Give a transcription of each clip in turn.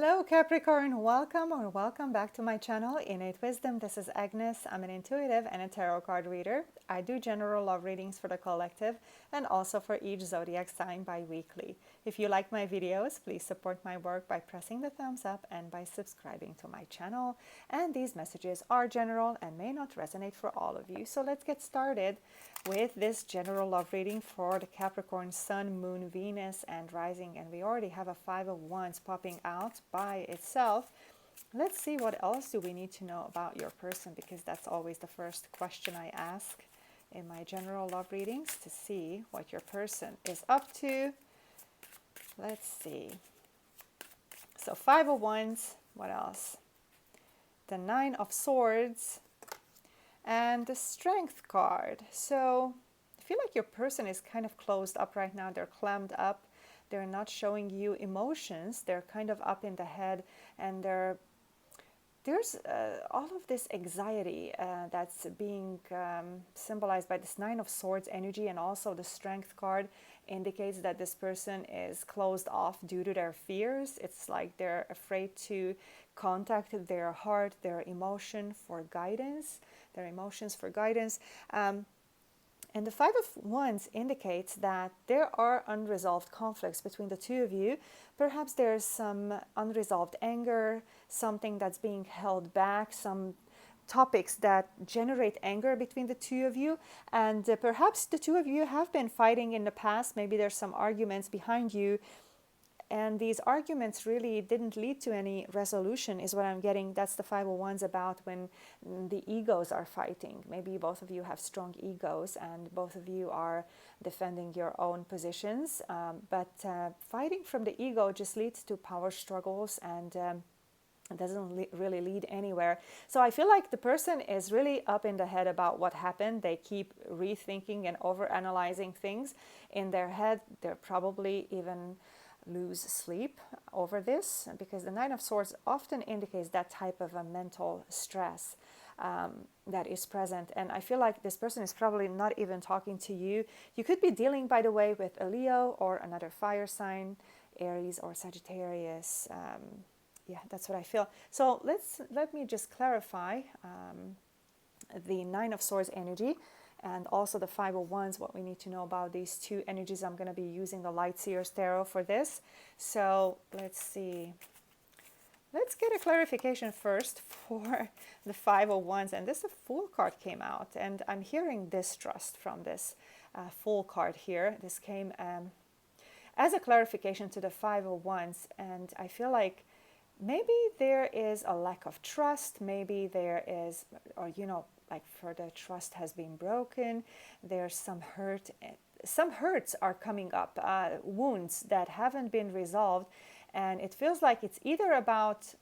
Hello Capricorn, welcome or welcome back to my channel, Innate Wisdom. This is Agnes. I'm an intuitive and a tarot card reader. I do general love readings for the collective and also for each zodiac sign bi-weekly. If you like my videos, please support my work by pressing the thumbs up and by subscribing to my channel. And these messages are general and may not resonate for all of you. So let's get started with this general love reading for the Capricorn Sun, Moon, Venus, and Rising. And we already have a Five of Wands popping out by itself. Let's see what else do we need to know about your person, because that's always the first question I ask in my general love readings, to see what your person is up to. Let's see. So Five of Wands, what else? The Nine of Swords and the Strength card. So I feel like your person is kind of closed up right now. They're clammed up. They're not showing you emotions. They're kind of up in the head, and there's all of this anxiety that's being symbolized by this Nine of Swords energy, and also the Strength card indicates that this person is closed off due to their fears. It's like they're afraid to contact their heart, their emotions for guidance. And the Five of Wands indicates that there are unresolved conflicts between the two of you. Perhaps there's some unresolved anger, something that's being held back, some topics that generate anger between the two of you. And perhaps the two of you have been fighting in the past. Maybe there's some arguments behind you. And these arguments really didn't lead to any resolution, is what I'm getting. That's the Five of Wands about, when the egos are fighting. Maybe both of you have strong egos and both of you are defending your own positions. But fighting from the ego just leads to power struggles, and it doesn't really lead anywhere. So I feel like the person is really up in the head about what happened. They keep rethinking and overanalyzing things in their head. They're probably even lose sleep over this, because the Nine of Swords often indicates that type of a mental stress that is present. And I feel like this person is probably not even talking to you. You could be dealing, by the way, with a Leo or another fire sign, Aries or Sagittarius. Yeah, that's what I feel. So let me just clarify the Nine of Swords energy and also the Five of Wands, what we need to know about these two energies. I'm going to be using the Light Seers Tarot for this. So let's see. Let's get a clarification first for the Five of Wands. And this Fool card came out, and I'm hearing distrust from this Fool card here. This came as a clarification to the Five of Wands, and I feel like maybe there is a lack of trust. Maybe there is, or like further trust has been broken. There's some hurt. Some hurts are coming up, wounds that haven't been resolved. And it feels like it's either about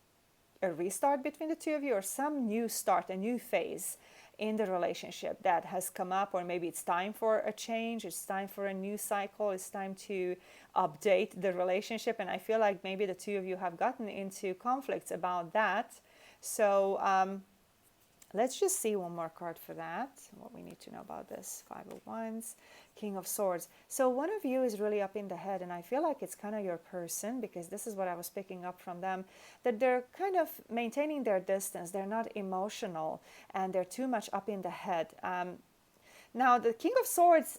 a restart between the two of you, or some new start, a new phase in the relationship that has come up. Or maybe it's time for a change. It's time for a new cycle. It's time to update the relationship. And I feel like maybe the two of you have gotten into conflicts about that. So let's just see one more card for that, what we need to know about this Five of Wands, King of Swords. So one of you is really up in the head, and I feel like it's kind of your person, because this is what I was picking up from them, that they're kind of maintaining their distance. They're not emotional, and they're too much up in the head. Now, the King of Swords,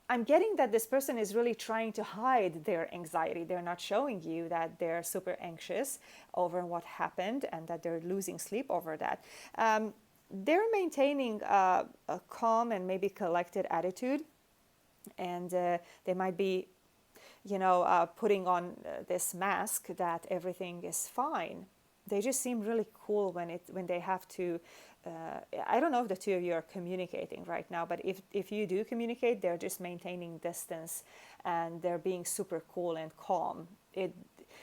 I'm getting that this person is really trying to hide their anxiety. They're not showing you that they're super anxious over what happened and that they're losing sleep over that. They're maintaining a calm and maybe collected attitude, and they might be, putting on this mask that everything is fine. They just seem really cool when they have to. I don't know if the two of you are communicating right now, but if you do communicate, they're just maintaining distance and they're being super cool and calm.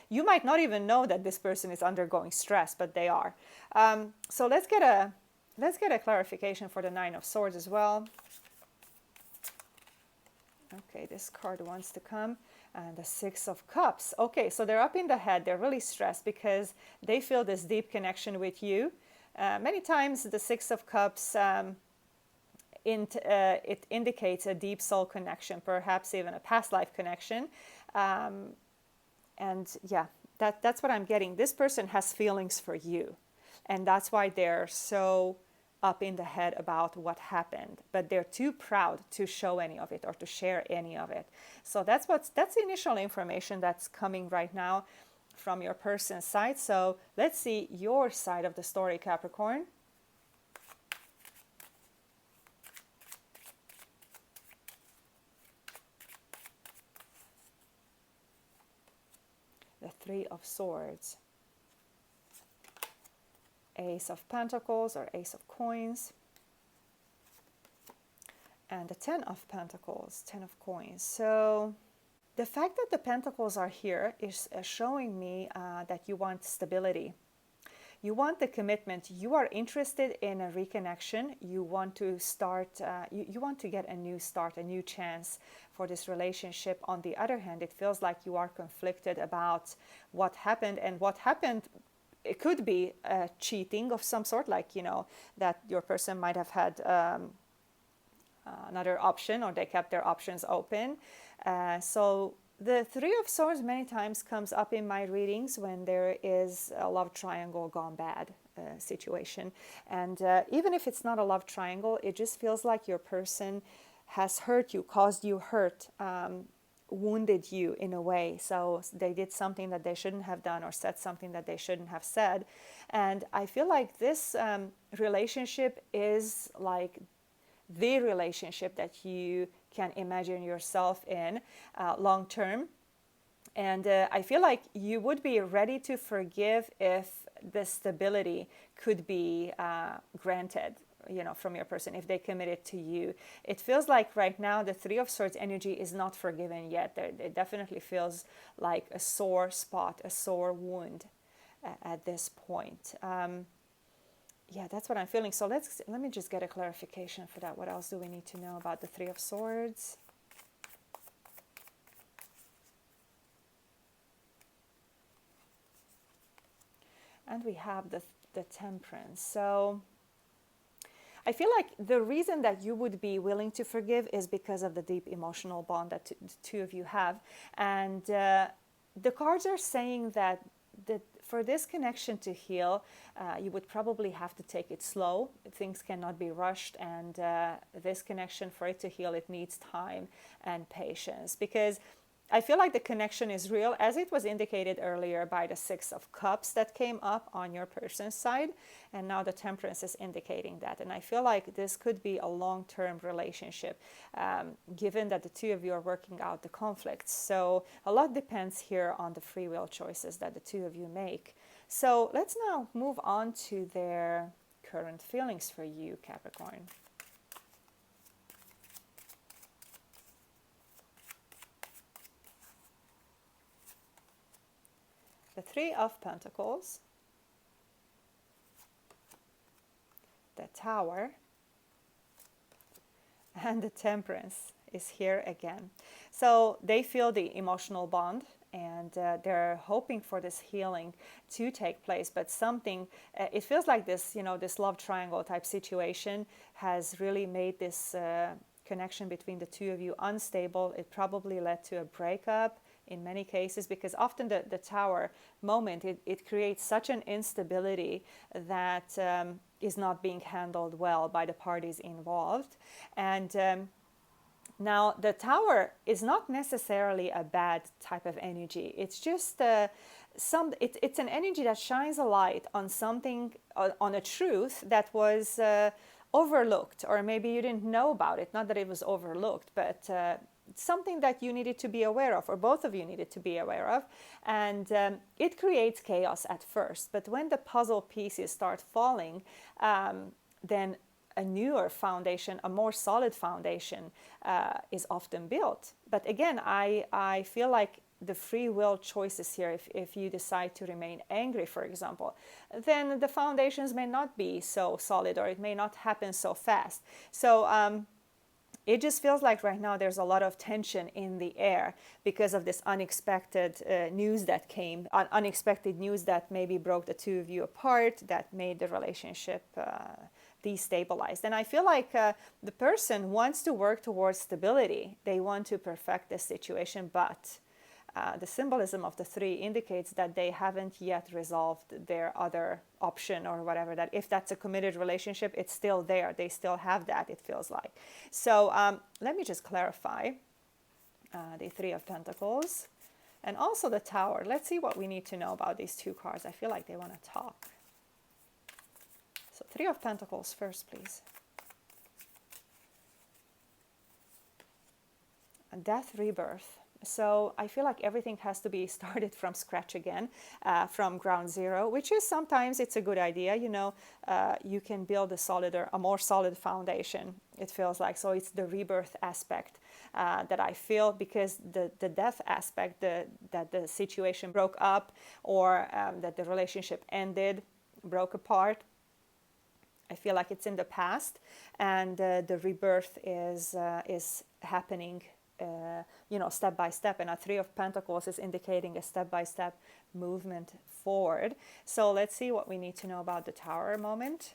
You might not even know that this person is undergoing stress, but they are. So let's get a clarification for the Nine of Swords as well. Okay, this card wants to come. And the Six of Cups. Okay, so they're up in the head. They're really stressed because they feel this deep connection with you. Many times the Six of Cups, it indicates a deep soul connection, perhaps even a past life connection. And yeah, That's what I'm getting. This person has feelings for you, and that's why they're so up in the head about what happened, but they're too proud to show any of it or to share any of it. So that's the initial information that's coming right now from your person's side. So let's see your side of the story, Capricorn. The Three of Swords, Ace of Pentacles or Ace of Coins, and the Ten of Pentacles, Ten of Coins. So the fact that the Pentacles are here is showing me that you want stability. You want the commitment. You are interested in a reconnection. You want to start, you want to get a new start, a new chance for this relationship. On the other hand, it feels like you are conflicted about what happened, and what happened, it could be cheating of some sort, like, you know, that your person might have had another option, or they kept their options open. So the Three of Swords many times comes up in my readings when there is a love triangle gone bad situation. And even if it's not a love triangle, it just feels like your person has hurt you, caused you hurt, wounded you in a way. So they did something that they shouldn't have done, or said something that they shouldn't have said. And I feel like this relationship is like the relationship that you can imagine yourself in long term. And I feel like you would be ready to forgive if the stability could be granted, you know, from your person, if they committed to you. It feels like right now the Three of Swords energy is not forgiven yet. It definitely feels like a sore spot, a sore wound at this point. Yeah, that's what I'm feeling. So let me just get a clarification for that. What else do we need to know about the Three of Swords? And we have the Temperance. So I feel like the reason that you would be willing to forgive is because of the deep emotional bond that the two of you have. And the cards are saying that for this connection to heal, you would probably have to take it slow. Things cannot be rushed, and this connection, for it to heal, it needs time and patience. Because I feel like the connection is real, as it was indicated earlier by the Six of Cups that came up on your person's side, and now the Temperance is indicating that. And I feel like this could be a long-term relationship, given that the two of you are working out the conflicts. So a lot depends here on the free will choices that the two of you make. So let's now move on to their current feelings for you, Capricorn. The Three of Pentacles, the Tower, and the Temperance is here again. So they feel the emotional bond, and they're hoping for this healing to take place. But something, it feels like this, you know, this love triangle type situation has really made this connection between the two of you unstable. It probably led to a breakup in many cases, because often the Tower moment, it creates such an instability that is not being handled well by the parties involved. And now the Tower is not necessarily a bad type of energy. It's just it's an energy that shines a light on something, on a truth that was overlooked, or maybe you didn't know about it. Not that it was overlooked, but something that you needed to be aware of, or both of you needed to be aware of. And it creates chaos at first, but when the puzzle pieces start falling, then a newer foundation, a more solid foundation is often built. But again, I feel like the free will choices here, if you decide to remain angry, for example, then the foundations may not be so solid, or it may not happen so fast. So it just feels like right now there's a lot of tension in the air because of this unexpected news that came, unexpected news that maybe broke the two of you apart, that made the relationship destabilized. And I feel like the person wants to work towards stability. They want to perfect the situation, but the symbolism of the 3 indicates that they haven't yet resolved their other option or whatever, that if that's a committed relationship, it's still there. They still have that, it feels like. So let me just clarify the 3 of Pentacles and also the Tower. Let's see what we need to know about these 2 cards. I feel like they want to talk. So 3 of Pentacles first, please. Death, rebirth. So I feel like everything has to be started from scratch again, from ground zero, which is sometimes it's a good idea. You know, you can build a more solid foundation, it feels like. So it's the rebirth aspect that I feel, because the death aspect, that the situation broke up, or that the relationship ended, broke apart, I feel like it's in the past, and the rebirth is happening, you know, step by step. And a 3 of Pentacles is indicating a step-by-step movement forward. So let's see what we need to know about the Tower moment.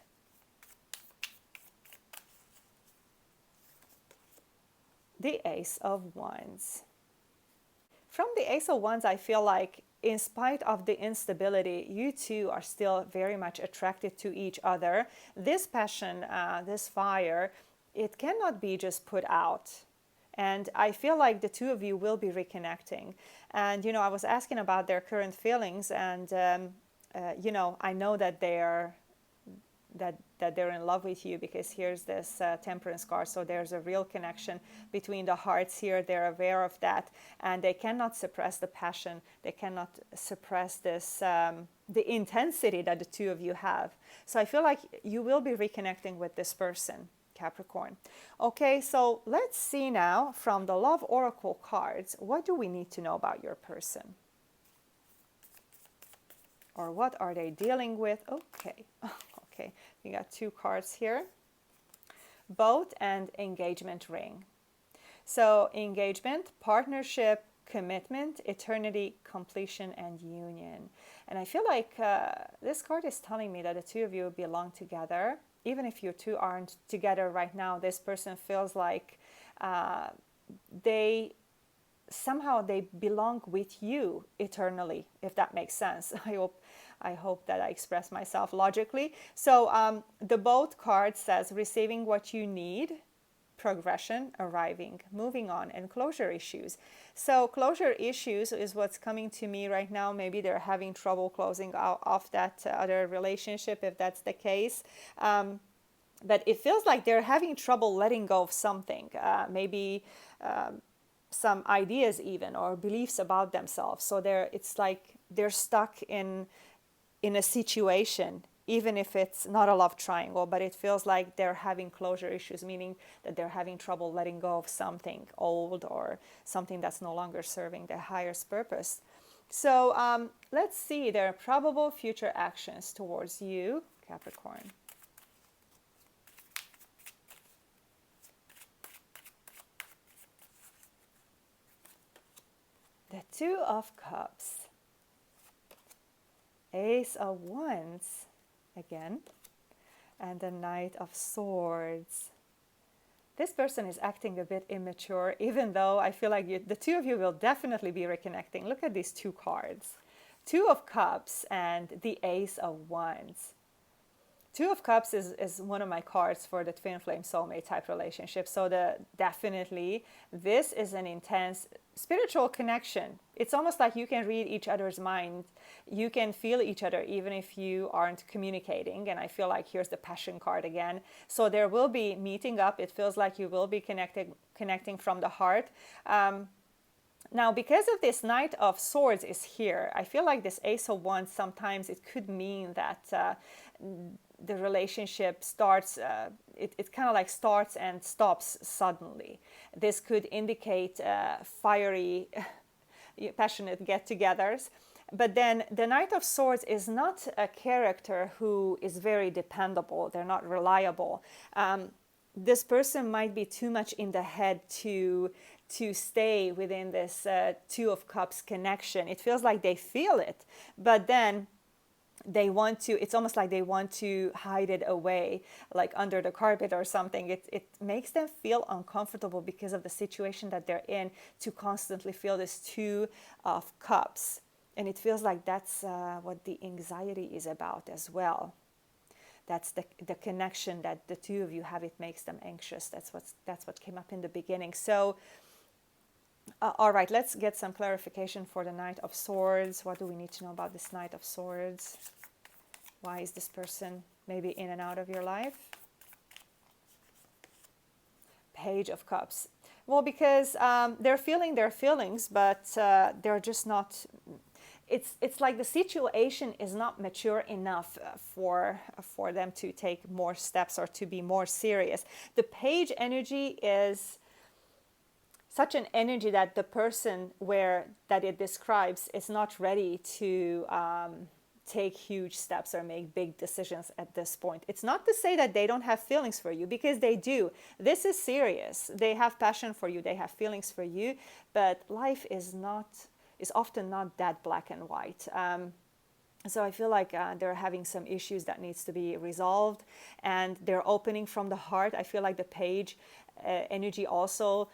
The Ace of Wands. From the Ace of Wands, I feel like in spite of the instability, you two are still very much attracted to each other. This passion, this fire, it cannot be just put out. And I feel like the 2 of you will be reconnecting. And, you know, I was asking about their current feelings, and, you know, I know that they're in love with you, because here's this Temperance card. So there's a real connection between the hearts here. They're aware of that, and they cannot suppress the passion. They cannot suppress this, the intensity that the 2 of you have. So I feel like you will be reconnecting with this person, Capricorn. Okay, so let's see now from the Love Oracle cards, what do we need to know about your person? Or what are they dealing with? Okay, okay, we got 2 cards here. Boat and engagement ring. So engagement, partnership, commitment, eternity, completion, and union. And I feel like this card is telling me that the 2 of you belong together. Even if you 2 aren't together right now, this person feels like they belong with you eternally, if that makes sense. I hope that I express myself logically. So the Boat card says receiving what you need, progression, arriving, moving on, and closure issues. So closure issues is what's coming to me right now. Maybe they're having trouble closing off that other relationship, if that's the case. But it feels like they're having trouble letting go of something, maybe some ideas even, or beliefs about themselves. So it's like they're stuck in a situation, even if it's not a love triangle, but it feels like they're having closure issues, meaning that they're having trouble letting go of something old or something that's no longer serving their highest purpose. So let's see their probable future actions towards you, Capricorn. The 2 of Cups. Ace of Wands again, and the Knight of Swords. This person is acting a bit immature, even though I feel like the 2 of you will definitely be reconnecting. Look at these 2 cards. 2 of Cups and the Ace of Wands. 2 of Cups is one of my cards for the twin flame soulmate type relationship. So definitely this is an intense spiritual connection. It's almost like you can read each other's mind. You can feel each other even if you aren't communicating. And I feel like here's the Passion card again. So there will be meeting up. It feels like you will be connecting from the heart. Now, because of this Knight of Swords is here, I feel like this Ace of Wands, sometimes it could mean that the relationship starts, it kind of like starts and stops suddenly. This could indicate fiery, passionate get-togethers. But then the Knight of Swords is not a character who is very dependable. They're not reliable. This person might be too much in the head to stay within this 2 of Cups connection. It feels like they feel it, but then they want to, it's almost like they want to hide it away, like under the carpet or something. It makes them feel uncomfortable because of the situation that they're in, to constantly feel this Two of Cups. And it feels like that's what the anxiety is about as well. That's the connection that the two of you have. It makes them anxious. That's what came up in the beginning. So all right, let's get some clarification for the Knight of Swords. What do we need to know about this Knight of Swords? Why is this person maybe in and out of your life? Page of Cups. Well, because they're feeling their feelings, but they're just not... It's like the situation is not mature enough for them to take more steps or to be more serious. The Page energy is such an energy that the person that it describes is not ready to take huge steps or make big decisions at this point. It's not to say that they don't have feelings for you, because they do. This is serious. They have passion for you. They have feelings for you. But life is often not that black and white. So I feel like they're having some issues that needs to be resolved, and they're opening from the heart. I feel like the Page energy also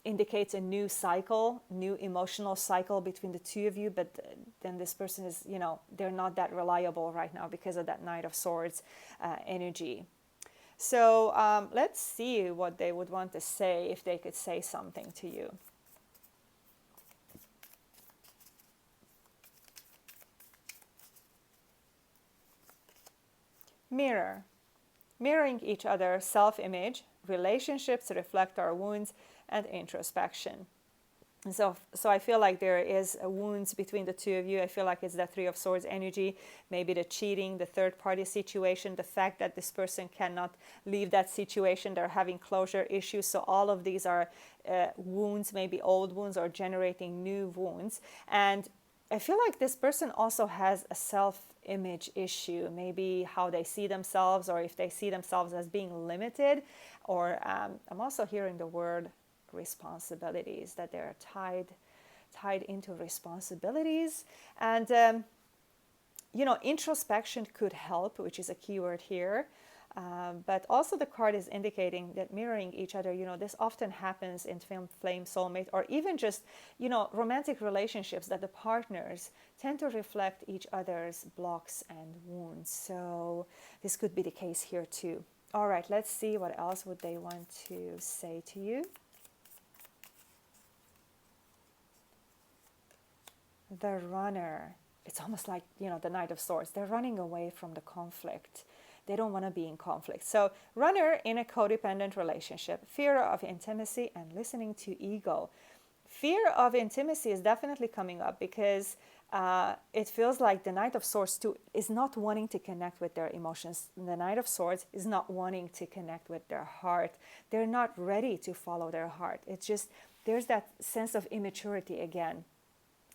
indicates a new cycle, new emotional cycle between the two of you. But then this person is, they're not that reliable right now because of that Knight of Swords energy. So let's see what they would want to say, if they could say something to you. Mirroring each other, self-image, relationships reflect our wounds, and introspection. And so I feel like there is wounds between the two of you. I feel like it's the Three of Swords energy, maybe the cheating, the third-party situation, the fact that this person cannot leave that situation. They're having closure issues. So all of these are wounds, maybe old wounds, or generating new wounds. And I feel like this person also has a self-image issue, maybe how they see themselves, or if they see themselves as being limited. Or I'm also hearing the word responsibilities, that they're tied into responsibilities. And introspection could help, which is a keyword here. But also the card is indicating that mirroring each other, this often happens in twin flame soulmate, or even just, romantic relationships, that the partners tend to reflect each other's blocks and wounds. So this could be the case here too. All right, let's see what else would they want to say to you. The Runner. It's almost like, the Knight of Swords. They're running away from the conflict. They don't want to be in conflict. So Runner in a codependent relationship, fear of intimacy and listening to ego. Fear of intimacy is definitely coming up, because it feels like the Knight of Swords too is not wanting to connect with their emotions. The Knight of Swords is not wanting to connect with their heart. They're not ready to follow their heart. It's just, there's that sense of immaturity again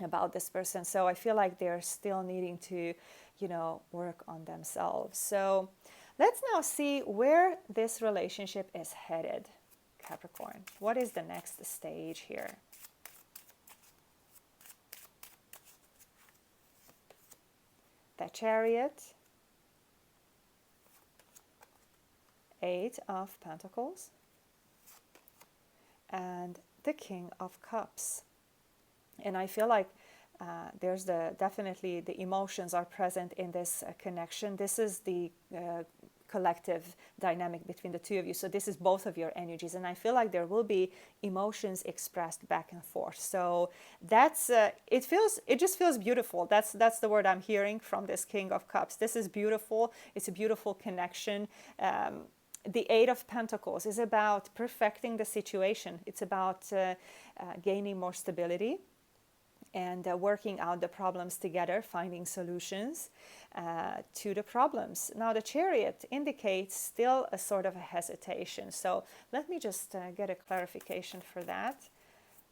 about this person. So I feel like they're still needing to, work on themselves. So let's now see where this relationship is headed, Capricorn. What is the next stage here? The Chariot, Eight of Pentacles, and the King of Cups. And I feel like there's definitely the emotions are present in this connection. This is the collective dynamic between the two of you. So this is both of your energies, and I feel like there will be emotions expressed back and forth. So that's it just feels beautiful. That's the word I'm hearing from this King of Cups. This is beautiful. It's a beautiful connection. The Eight of Pentacles is about perfecting the situation. It's about gaining more stability and working out the problems together, finding solutions to the problems. Now the Chariot indicates still a sort of a hesitation. So let me just get a clarification for that.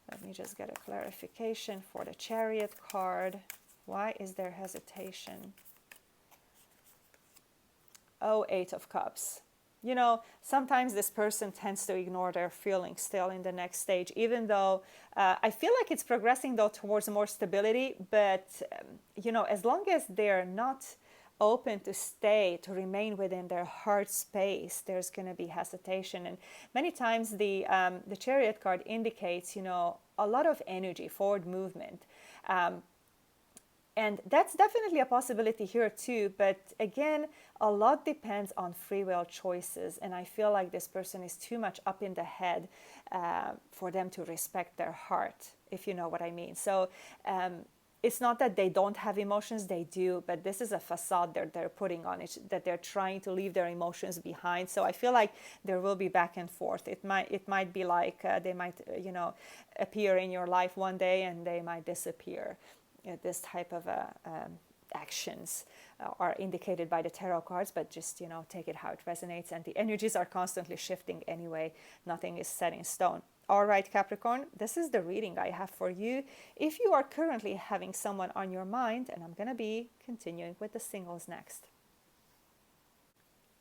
Let me just get a clarification for the Chariot card. Why is there hesitation? Oh, Eight of Cups. you know, sometimes this person tends to ignore their feelings still in the next stage, even though I feel like it's progressing though towards more stability. But, you know, as long as they're not open to stay, to remain within their heart space, there's going to be hesitation. And many times the Chariot card indicates, you know, a lot of energy, forward movement. And that's definitely a possibility here too. But again, a lot depends on free will choices. And I feel like this person is too much up in the head for them to respect their heart, if you know what I mean. So it's not that they don't have emotions, they do, but this is a facade they're putting on it, that they're trying to leave their emotions behind. So I feel like there will be back and forth. It might be like they might, you know, appear in your life one day and they might disappear. This type of actions are indicated by the tarot cards, but just, you know, take it how it resonates. And the energies are constantly shifting anyway. Nothing is set in stone. All right, Capricorn, this is the reading I have for you. If you are currently having someone on your mind, and I'm going to be continuing with the singles next.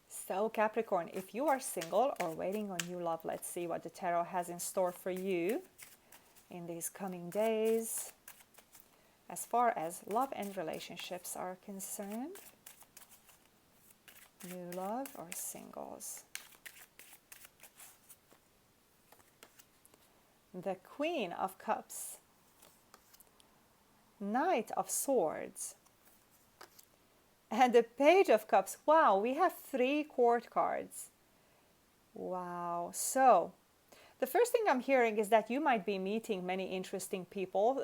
So Capricorn, if you are single or waiting on new love, let's see what the tarot has in store for you in these coming days as far as love and relationships are concerned. New love or singles. The Queen of Cups, Knight of Swords, and the Page of Cups. Wow, we have 3 court cards. Wow. So the first thing I'm hearing is that you might be meeting many interesting people,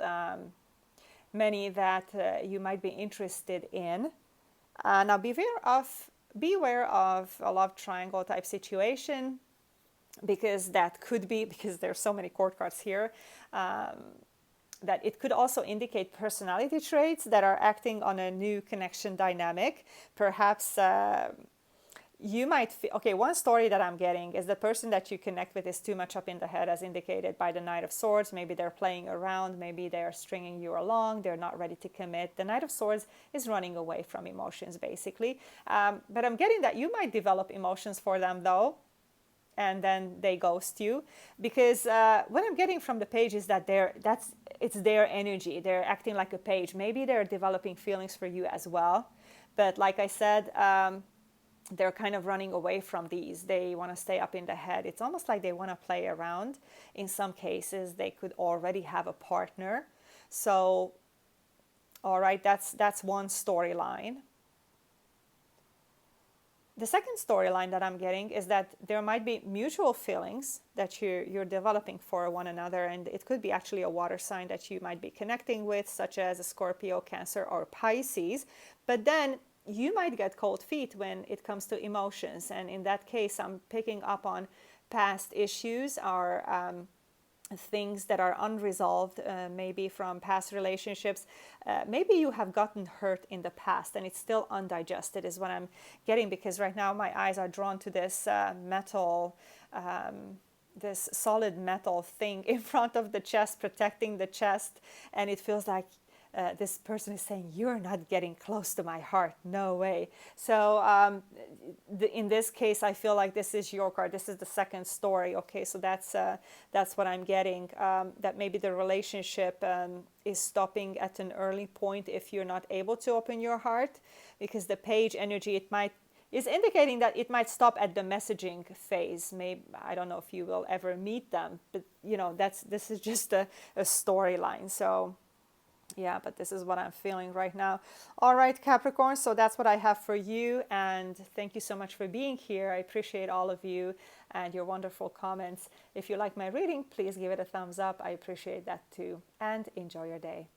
many that you might be interested in. Now beware of a love triangle type situation, because that could be, because there's so many court cards here, that it could also indicate personality traits that are acting on a new connection dynamic. Perhaps you might feel, okay, one story that I'm getting is the person that you connect with is too much up in the head, as indicated by the Knight of Swords. Maybe they're playing around, maybe they're stringing you along, they're not ready to commit. The Knight of Swords is running away from emotions, basically. But I'm getting that you might develop emotions for them, though, and then they ghost you, because what I'm getting from the page is that it's their energy. They're acting like a page. Maybe they're developing feelings for you as well. But like I said, they're kind of running away from these. They want to stay up in the head. It's almost like they want to play around. In some cases, they could already have a partner. So, all right, that's one storyline. The second storyline that I'm getting is that there might be mutual feelings that you're developing for one another, and it could be actually a water sign that you might be connecting with, such as a Scorpio, Cancer, or Pisces. But then you might get cold feet when it comes to emotions, and in that case, I'm picking up on past issues or things that are unresolved, maybe from past relationships. Maybe you have gotten hurt in the past and it's still undigested, is what I'm getting, because right now my eyes are drawn to this metal, this solid metal thing in front of the chest, protecting the chest, and it feels like this person is saying, you're not getting close to my heart, no way. So in this case, I feel like this is your card. This is the second story. Okay, so that's what I'm getting, that maybe the relationship is stopping at an early point if you're not able to open your heart, because the page energy, is indicating that it might stop at the messaging phase. Maybe, I don't know if you will ever meet them, but you know, this is just a storyline. So yeah, but this is what I'm feeling right now. All right, Capricorn, so that's what I have for you. And thank you so much for being here. I appreciate all of you and your wonderful comments. If you like my reading, please give it a thumbs up. I appreciate that too. And enjoy your day.